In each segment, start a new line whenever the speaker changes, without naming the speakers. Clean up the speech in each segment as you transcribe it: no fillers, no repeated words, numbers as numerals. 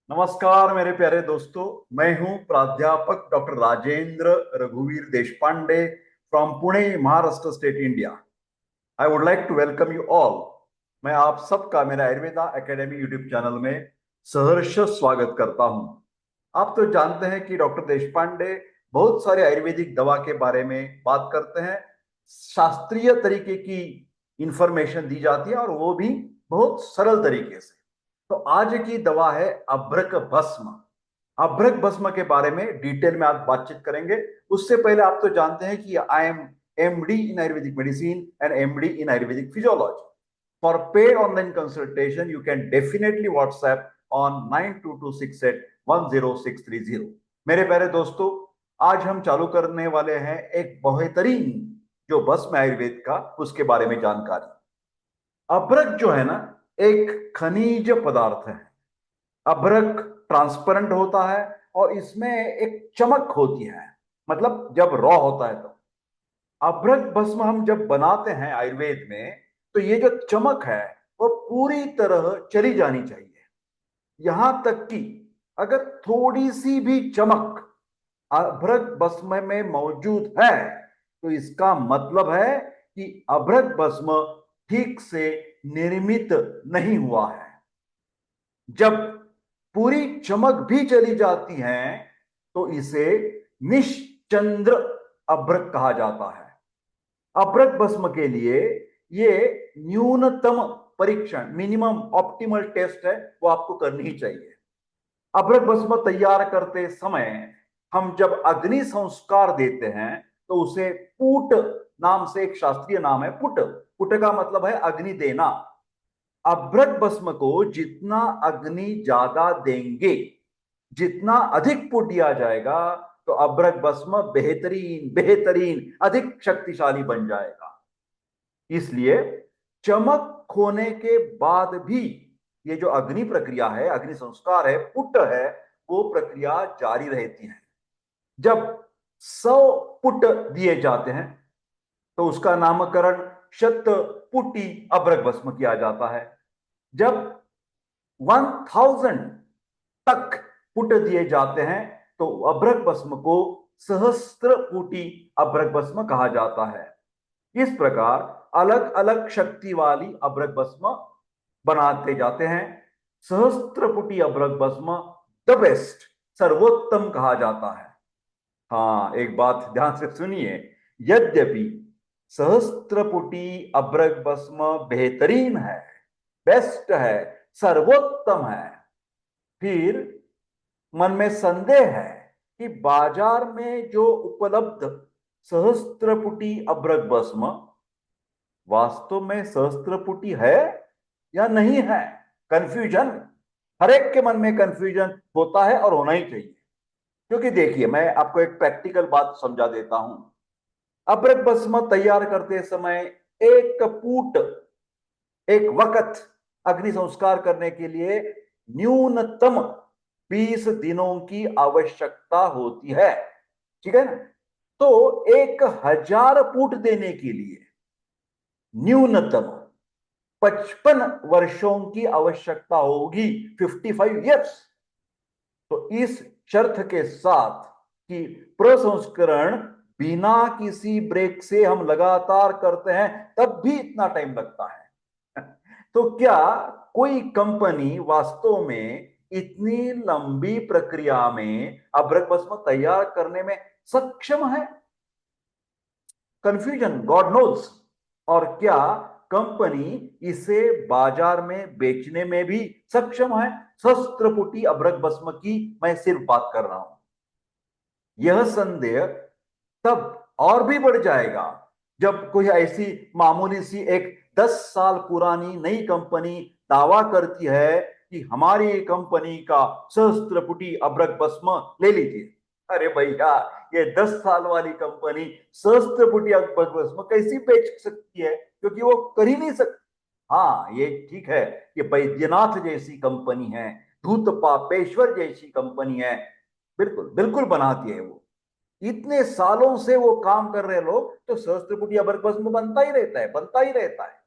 नमस्कार मेरे प्यारे दोस्तों। मैं हूं प्राध्यापक डॉक्टर राजेंद्र रघुवीर Deshpande from Pune, Maharashtra state, India. I would like to welcome you all. मैं आप सबका मेरा आयुर्वेदा एकेडमी यूट्यूब चैनल में सहर्ष स्वागत करता हूं। आप तो जानते हैं कि डॉक्टर देशपांडे बहुत सारे आयुर्वेदिक दवा के बारे में बात करते हैं। शास्त्रीय तरीके की इंफॉर्मेशन दी जाती है और वो भी बहुत सरल तरीके से। तो आज की दवा है अभ्रक भस्म। अभ्रक भस्म के बारे में डिटेल में आज बातचीत करेंगे। उससे पहले आप तो जानते हैं कि I am MD in Ayurvedic medicine and MD in Ayurvedic physiology. For paid online consultation you can definitely WhatsApp on 9226810630। मेरे प्यारे दोस्तों, आज हम चालू करने वाले हैं एक बेहतरीन जो भस्म आयुर्वेद का उसके बारे में जानकारी। अभ्रक जो है ना, एक खनिज पदार्थ है। अभ्रक ट्रांसपेरेंट होता है और इसमें एक चमक होती है, मतलब जब रॉ होता है तो। अभ्रक भस्म हम जब बनाते हैं आयुर्वेद में, तो ये जो चमक है वो पूरी तरह चली जानी चाहिए। यहां तक कि अगर थोड़ी सी भी चमक अभ्रक भस्म में मौजूद है तो इसका मतलब है कि अभ्रक भस्म ठीक से निर्मित नहीं हुआ है। जब पूरी चमक भी चली जाती है तो इसे निश्चंद्र अभ्रक कहा जाता है। अभ्रक भस्म के लिए ये न्यूनतम परीक्षण, मिनिमम ऑप्टिमल टेस्ट है, वो आपको करनी ही चाहिए। अभ्रक भस्म तैयार करते समय हम जब अग्नि संस्कार देते हैं तो उसे पुट नाम से, एक शास्त्रीय नाम है पुट। पुट का मतलब है अग्नि देना। अभ्रक भस्म को जितना अग्नि ज्यादा देंगे, जितना अधिक पुट दिया जाएगा, तो अभ्रक भस्म बेहतरीन बेहतरीन अधिक शक्तिशाली बन जाएगा। इसलिए चमक खोने के बाद भी ये जो अग्नि प्रक्रिया है, अग्नि संस्कार है, पुट है, वो प्रक्रिया जारी रहती है। जब 100 पुट दिए जाते हैं तो उसका नामकरण शत पुटी अभ्रक भस्म किया जाता है। जब 1000 तक पुट दिए जाते हैं तो अभ्रक भस्म को सहस्त्र पुटी अभ्रक भस्म कहा जाता है। इस प्रकार अलग अलग शक्ति वाली अभ्रक भस्म बनाते जाते हैं। सहस्त्र पुटी अभ्रक भस्म द बेस्ट, सर्वोत्तम कहा जाता है। हाँ, एक बात ध्यान से सुनिए। यद्यपि सहस्त्रपुटी अभ्रक भस्म बेहतरीन है, बेस्ट है, सर्वोत्तम है, फिर मन में संदेह है कि बाजार में जो उपलब्ध सहस्त्रपुटी अभ्रक भस्म वास्तव में सहस्त्रपुटी है या नहीं है। कंफ्यूजन, हर एक के मन में कंफ्यूजन होता है और होना ही चाहिए। क्योंकि देखिए, मैं आपको एक प्रैक्टिकल बात समझा देता हूं। अभ्रक भस्म तैयार करते समय एक फूट, एक वक्त अग्नि संस्कार करने के लिए न्यूनतम 20 दिनों की आवश्यकता होती है। ठीक है ना? तो 1000 फूट देने के लिए न्यूनतम 55 वर्षों की आवश्यकता होगी, 55 ईयर्स। तो इस शर्त के साथ कि प्रसंस्करण बिना किसी ब्रेक से हम लगातार करते हैं, तब भी इतना टाइम लगता है। तो क्या कोई कंपनी वास्तव में इतनी लंबी प्रक्रिया में अभ्रक भस्म तैयार करने में सक्षम है? Confusion, God knows. और क्या कंपनी इसे बाजार में बेचने में भी सक्षम है? सहस्त्रपुटी अभ्रक भस्म की मैं सिर्फ बात कर रहा हूं। यह संदेह तब और भी बढ़ जाएगा जब कोई ऐसी मामूली सी एक 10 साल पुरानी नई कंपनी दावा करती है कि हमारी कंपनी का सहस्त्रपुटी अभ्रक भस्म ले लीजिए। अरे भैया, ये 10 साल वाली कंपनी सहस्त्रपुटी अभ्रक भस्म कैसी बेच सकती है? क्योंकि वो कर ही नहीं सकती। हाँ, ये ठीक है कि बैद्यनाथ जैसी कंपनी है, धूत पापेश्वर जैसी कंपनी है, बिल्कुल बिल्कुल बनाती है वो। इतने सालों से वो काम कर रहे लोग, तो सहस्त्रपुटी अभ्रक भस्म बनता ही रहता है, बनता ही रहता है।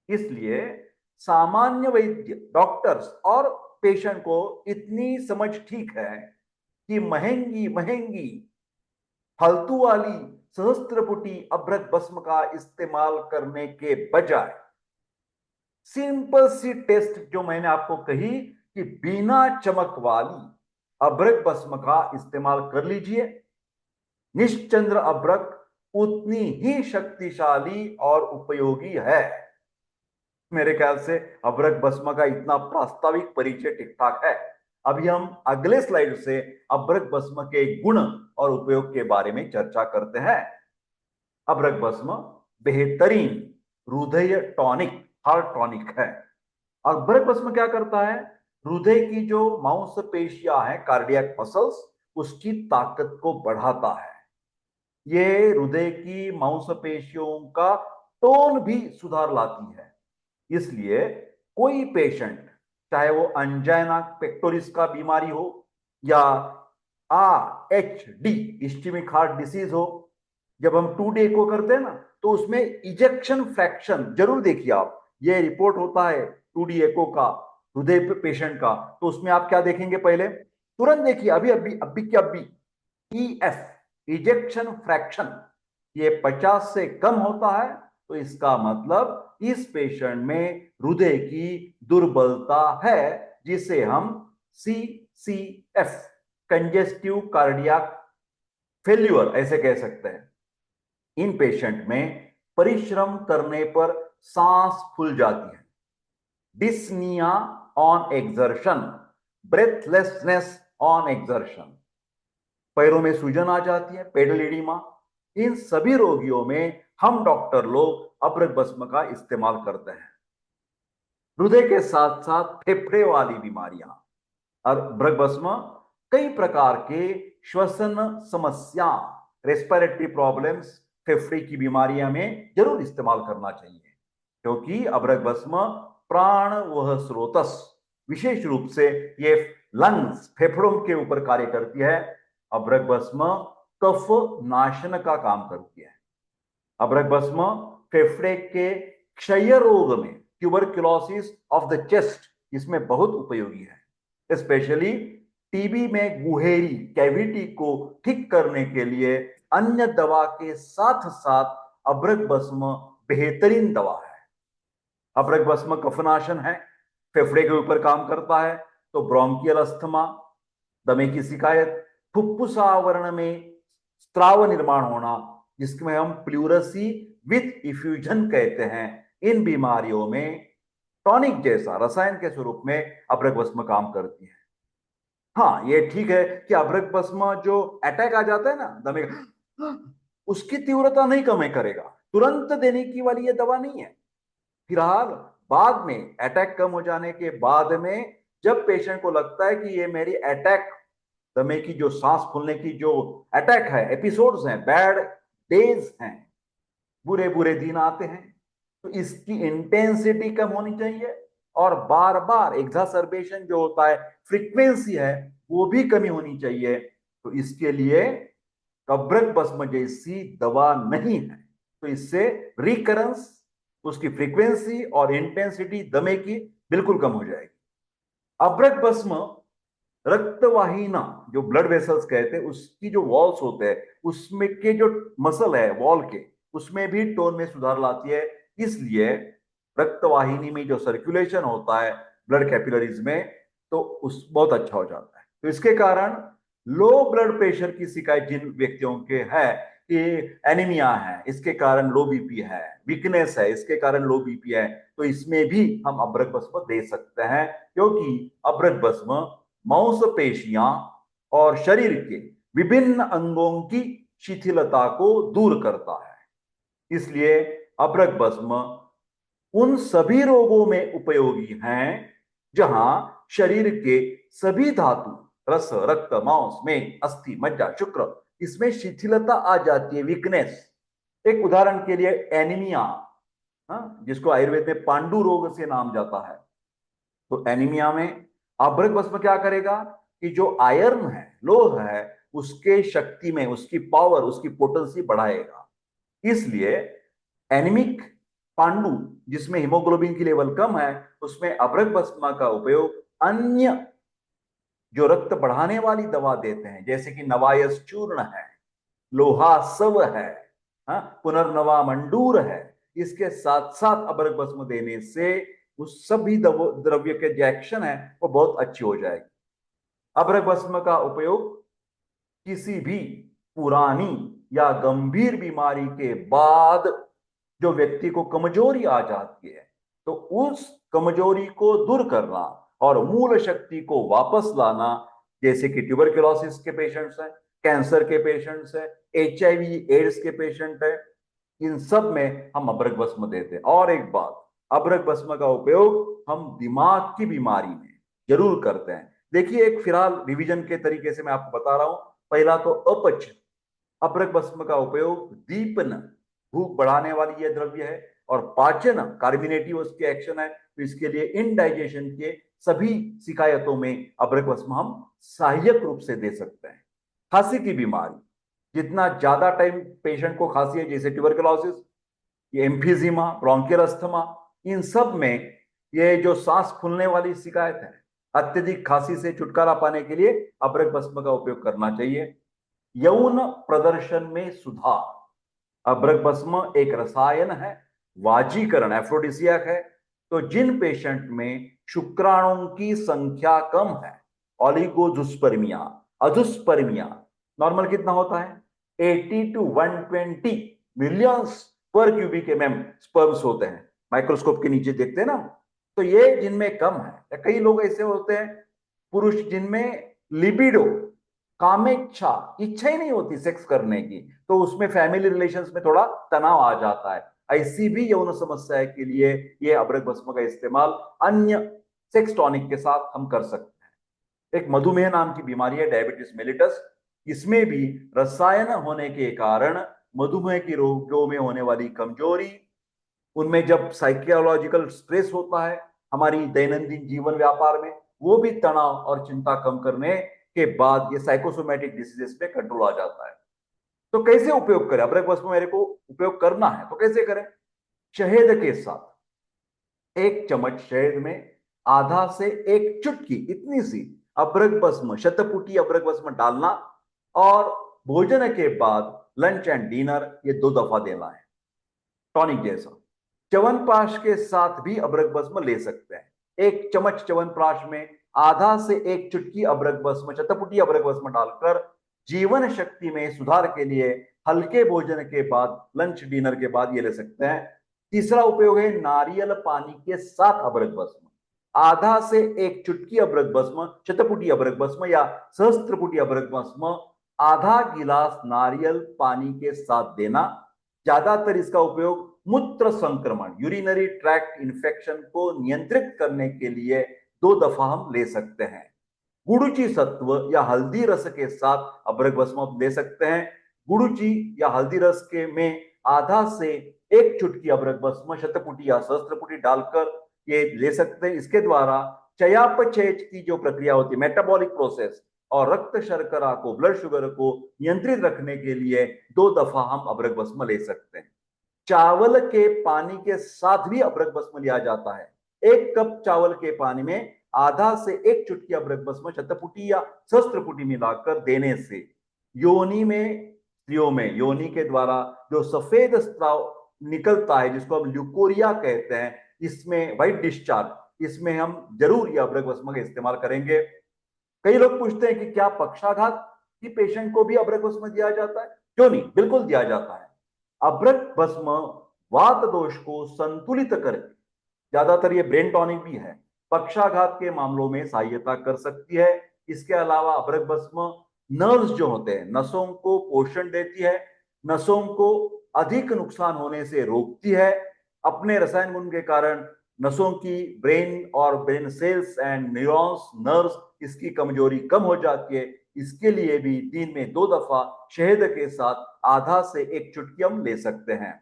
इसलिए सामान्य वैद्य, डॉक्टर्स और पेशेंट को इतनी समझ ठीक है कि महंगी महंगी फालतू वाली सहस्त्रपुटी अभ्रक भस्म का इस्तेमाल करने के बजाय सिंपल सी टेस्ट जो मैंने आपको कही कि बिना चमक वाली अभ्रक भस्म का इस्तेमाल कर लीजिए। निश्चंद्र अभ्रक उतनी ही शक्तिशाली और उपयोगी है। मेरे ख्याल से अभ्रक भस्म का इतना प्रास्ताविक परिचय ठीक ठाक है। अभी हम अगले स्लाइड से अभ्रक भस्म के गुण और उपयोग के बारे में चर्चा करते हैं। अभ्रक भस्म बेहतरीन हृदय टॉनिक, हार्ट टॉनिक है। अभ्रक भस्म क्या करता है? हृदय की जो मांसपेशियां हैं, कार्डियक मसल्स, उसकी ताकत को बढ़ाता है। ये हृदय की मांसपेशियों का टोन भी सुधार लाती है। इसलिए कोई पेशेंट, चाहे वो अंजाइना पेक्टोरिस का बीमारी हो या AHD इस्केमिक हार्ट डिसीज हो, जब हम 2D एको करते हैं ना, तो उसमें इजेक्शन फ्रैक्शन जरूर देखिए आप। ये रिपोर्ट होता है 2D एको का हृदय पेशेंट का, तो उसमें आप क्या देखेंगे? पहले तुरंत देखिए, अभी अभी अभी के अभी EF इजेक्शन फ्रैक्शन ये 50 से कम होता है, तो इसका मतलब इस पेशेंट में हृदय की दुर्बलता है, जिसे हम CCF कंजेस्टिव कार्डियक फेल्यूर ऐसे कह सकते हैं। इन पेशेंट में परिश्रम करने पर सांस फूल जाती है, dyspnoea on exertion, breathlessness on exertion, पैरों में सूजन आ जाती है, पेडल एडिमा। इन सभी रोगियों में हम डॉक्टर लोग अभ्रक भस्म का इस्तेमाल करते हैं। हृदय के साथ साथ फेफड़े वाली बीमारियां, और अभ्रक भस्म कई प्रकार के श्वसन समस्या, रेस्पिरेटरी प्रॉब्लम्स, फेफड़े की बीमारियां में जरूर इस्तेमाल करना चाहिए, क्योंकि अभ्रक भस्म प्राण वह स्रोतस, विशेष रूप से ये लंग्स, फेफड़ों के ऊपर कार्य करती है। अभ्रक भस्म कफ नाशन का काम करती है। अभ्रक भस्म फेफड़े के क्षय रोग में, ट्यूबरक्लोसिस ऑफ द चेस्ट, इसमें बहुत उपयोगी है। स्पेशली टीबी में गुहेरी कैविटी को ठीक करने के लिए अन्य दवा के साथ साथ अभ्रक भस्म बेहतरीन दवा है। अभ्रक भस्म कफनाशन है, फेफड़े के ऊपर काम करता है, तो ब्रोंकियल अस्थमा, दमे की शिकायत, फुफ्फुस आवरण में स्त्राव निर्माण होना, जिसमें हम प्लूरसी विथ इफ्यूजन कहते हैं, इन बीमारियों में टॉनिक जैसा रसायन के स्वरूप में अभ्रक भस्म काम करती है। हाँ, ये ठीक है कि अभ्रक भस्म जो अटैक आ जाता है ना दमे का, उसकी तीव्रता नहीं कम करेगा, तुरंत देने की वाली ये दवा नहीं है। फिलहाल बाद में अटैक कम हो जाने के बाद में, जब पेशेंट को लगता है कि ये मेरी अटैक, दमे की जो सांस फूलने की जो अटैक है, एपिसोड्स हैं, बैड डेज हैं, बुरे बुरे दिन आते हैं, तो इसकी इंटेंसिटी कम होनी चाहिए और बार बार एग्जासर्बेशन जो होता है, फ्रीक्वेंसी है, वो भी कमी होनी चाहिए। तो इसके लिए अभ्रक भस्म जैसी दवा नहीं है। तो इससे रिकरेंस, उसकी फ्रीक्वेंसी और इंटेंसिटी दमे की बिल्कुल कम हो जाएगी। अभ्रक भस्म रक्तवाहिना, जो ब्लड वेसल्स कहते हैं, उसकी जो वॉल्स होते हैं, उसमें के जो मसल है वॉल के, उसमें भी टोन में सुधार लाती है। इसलिए रक्तवाहिनी में जो सर्कुलेशन होता है ब्लड कैपिलरीज में, तो उस बहुत अच्छा हो जाता है। तो इसके कारण लो ब्लड प्रेशर की शिकायत जिन व्यक्तियों के है कि एनीमिया है, इसके कारण लो बीपी है, वीकनेस है, इसके कारण लो बीपी है, तो इसमें भी हम अभ्रक भस्म दे सकते हैं, क्योंकि अभ्रक भस्म मांसपेशियां और शरीर के विभिन्न अंगों की शिथिलता को दूर करता है। इसलिए अभ्रक भस्म उन सभी रोगों में उपयोगी हैं जहां शरीर के सभी धातु, रस, रक्त, मांस, मेद, अस्थि, मज्जा, शुक्र, इसमें शिथिलता आ जाती है, वीकनेस। एक उदाहरण के लिए एनीमिया, जिसको आयुर्वेद में पांडु रोग से नाम जाता है, तो एनीमिया में अभ्रक भस्म क्या करेगा कि जो आयरन है, लोह है, उसके शक्ति में, उसकी पावर, उसकी पोटेंसी बढ़ाएगा। इसलिए एनीमिक पांडु, जिसमें हीमोग्लोबिन की लेवल कम है, उसमें अभ्रक भस्म का उपयोग अन्य जो रक्त बढ़ाने वाली दवा देते हैं, जैसे कि नवायस चूर्ण है, लोहासव है, हाँ, पुनर्नवा मंडूर है, इसके साथ साथ अबरक भस्म देने से उस सभी द्रव्य के जो एक्शन है वो बहुत अच्छी हो जाएगी। अबरक भस्म का उपयोग किसी भी पुरानी या गंभीर बीमारी के बाद जो व्यक्ति को कमजोरी आ जाती है, तो उस कमजोरी को दूर करना और मूल शक्ति को वापस लाना, जैसे कि ट्यूबरक्लोसिस के पेशेंट्स हैं, कैंसर के पेशेंट्स हैं, HIV एड्स के पेशेंट है, इन सब में हम अबरक भस्म देते हैं। और एक बात, अबरक भस्म का उपयोग हम दिमाग की बीमारी में जरूर करते हैं। देखिए, एक फिलहाल रिवीजन के तरीके से मैं आपको बता रहा हूं। पहला तो अपच, अबरक भस्म का उपयोग दीपन, भूख बढ़ाने वाली यह द्रव्य है, और पाचन, कार्बिनेटिव उसके एक्शन है, तो इसके लिए इनडाइजेशन के सभी शिकायतों में अबरक भस्म हम सहायक रूप से दे सकते हैं। खांसी की बीमारी, जितना ज्यादा टाइम पेशेंट को खांसी है, जैसे ट्यूबरकुलोसिस, ये एम्फीजिमा, ब्रोंकियल अस्थमा, इन सब में ये जो सांस फूलने वाली शिकायत है, अत्यधिक खांसी से छुटकारा पाने के लिए अबरक भस्म का उपयोग करना चाहिए। यौन प्रदर्शन में सुधार, अबरक भस्म एक रसायन है, वाजीकरण, एफ्रोडिसियक है, तो जिन पेशेंट में शुक्राणुओं की संख्या कम है, ओलिगोजुस्पर्मिया, अजुस्पर्मिया, नॉर्मल कितना होता है 80 to 120 मिलियंस पर क्यूबिक एमएम स्पर्म्स होते हैं, माइक्रोस्कोप के नीचे देखते हैं ना, तो ये जिनमें कम है, या कई लोग ऐसे होते हैं पुरुष जिनमें लिबिडो, कामेच्छा, इच्छा ही नहीं होती सेक्स करने की, तो उसमें फैमिली रिलेशंस में थोड़ा तनाव आ जाता है। ऐसी भी यौन समस्या के लिए ये अबरक भस्म का इस्तेमाल अन्य सेक्स टॉनिक के साथ हम कर सकते हैं। एक मधुमेह नाम की बीमारी है, डायबिटीज मेलिटस, इसमें भी रसायन होने के कारण मधुमेह की रोगियों में होने वाली कमजोरी, उनमें जब साइकोलॉजिकल स्ट्रेस होता है हमारी दैनंदिन जीवन व्यापार में, वो भी तनाव और चिंता कम करने के बाद ये साइकोसोमैटिक डिसीजेस पे कंट्रोल आ जाता है। तो कैसे उपयोग करें अबरक भस्म, मेरे को उपयोग करना है तो कैसे करें? शहद के साथ, एक चम्मच शहद में आधा से एक चुटकी इतनी सी अबरक भस्म, शतपुटी अबरक भस्म डालना, और भोजन के बाद लंच एंड डिनर ये 2 दफा देना है, टॉनिक जैसा। च्यवनप्राश के साथ भी अबरक भस्म ले सकते हैं। एक चम्मच च्यवनप्राश में आधा से एक चुटकी अबरक भस्म, शतपुटी अबरक भस्म डालकर जीवन शक्ति में सुधार के लिए हल्के भोजन के बाद, लंच डिनर के बाद ये ले सकते हैं। तीसरा उपयोग है नारियल पानी के साथ अबरक भस्म, आधा से एक चुटकी अबरक भस्म, शतपुटी अबरक भस्म या सहस्त्रपुटी अबरक भस्म आधा गिलास नारियल पानी के साथ देना। ज्यादातर इसका उपयोग मूत्र संक्रमण, यूरिनरी ट्रैक्ट इन्फेक्शन को नियंत्रित करने के लिए 2 दफा हम ले सकते हैं। गुड़ुचि सत्व या हल्दी रस के साथ अबरक भस्म ले सकते हैं। गुड़ुचि या हल्दी रस के में आधा से एक चुटकी अबरक भस्म, शतपुटी या सहस्त्रपुटी डालकर ये ले सकते हैं। इसके द्वारा चयापचय की जो प्रक्रिया होती है, मेटाबॉलिक प्रोसेस, और रक्त शर्करा को, ब्लड शुगर को नियंत्रित रखने के लिए 2 दफा हम अबरक भस्म ले सकते हैं। चावल के पानी के साथ भी अबरक भस्म लिया जाता है। 1 कप चावल के पानी में आधा से एक चुटकी अबरक भस्म, शतपुटी या सहस्त्रपुटी मिलाकर देने से योनि में, स्त्रियों में योनि के द्वारा जो सफेद स्राव निकलता है, जिसको हम ल्यूकोरिया कहते हैं, इसमें व्हाइट डिस्चार्ज, इसमें हम जरूर ये अबरक भस्म का इस्तेमाल करेंगे। कई लोग पूछते हैं कि क्या पक्षाघात की पेशेंट को भी अबरक भस्म दिया जाता है? क्यों नहीं, बिल्कुल दिया जाता है। अबरक भस्म वात दोष को संतुलित करके, ज्यादातर ये ब्रेन टॉनिक भी है, पक्षाघात के मामलों में सहायता कर सकती है। इसके अलावा अबरक भस्म नर्व्स जो होते हैं, नसों को पोषण देती है, नसों को अधिक नुकसान होने से रोकती है। अपने रसायन गुण के कारण नसों की, ब्रेन और brain cells and neurons, nerves, इसकी कमजोरी कम हो जाती है। इसके लिए भी दिन में 2 दफा शहद के साथ आधा से एक चुटकी हम ले सकते हैं।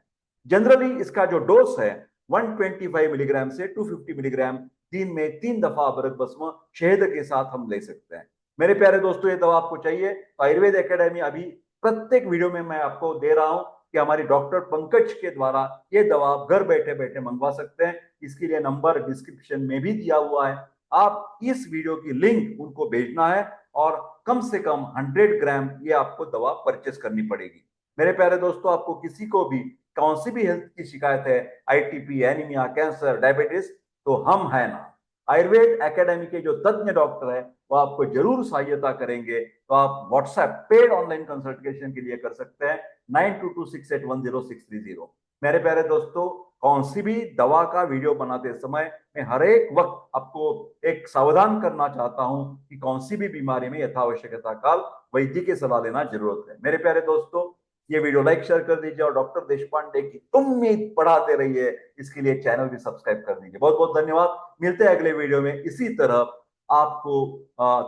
जनरली इसका जो डोज है 125 मिलीग्राम से 250 मिलीग्राम दिन में 3 दफा अबरक भस्म शहद के साथ हम ले सकते हैं। मेरे प्यारे दोस्तों, ये दवा आपको चाहिए तो आयुर्वेद एकेडमी अभी प्रत्येक वीडियो में मैं आपको दे रहा हूं कि हमारी डॉक्टर पंकज के द्वारा ये दवा आप घर बैठे बैठे मंगवा सकते हैं। इसके लिए नंबर डिस्क्रिप्शन में भी दिया हुआ है, आप इस वीडियो की लिंक उनको भेजना है और कम से कम 100 ग्राम ये आपको दवा परचेस करनी पड़ेगी। मेरे प्यारे दोस्तों, आपको किसी को भी कौन सी भी हेल्थ की शिकायत है, आईटीपी, एनीमिया, कैंसर, डायबिटीज, तो हम है ना, आयुर्वेद एकेडमी के जो तज्ञ डॉक्टर है वो आपको जरूर सहायता करेंगे। तो आप व्हाट्सएप पेड ऑनलाइन कंसल्टेशन के लिए कर सकते हैं 9226810630। मेरे प्यारे दोस्तों, कौन सी भी दवा का वीडियो बनाते समय मैं हर एक वक्त आपको एक सावधान करना चाहता हूं कि कौन सी भी बीमारी में यथावश्यकता काल वैद्य की सलाह लेना जरूरत है। मेरे प्यारे दोस्तों, ये वीडियो लाइक शेयर कर दीजिए और डॉक्टर देशपांडे की उम्मीद बढ़ाते रहिए, इसके लिए चैनल भी सब्सक्राइब कर दीजिए। बहुत बहुत धन्यवाद। मिलते हैं अगले वीडियो में इसी तरह। आपको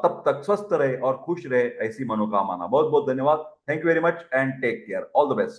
तब तक स्वस्थ रहे और खुश रहे ऐसी मनोकामना। बहुत बहुत धन्यवाद। Thank you very much and take care. All the best.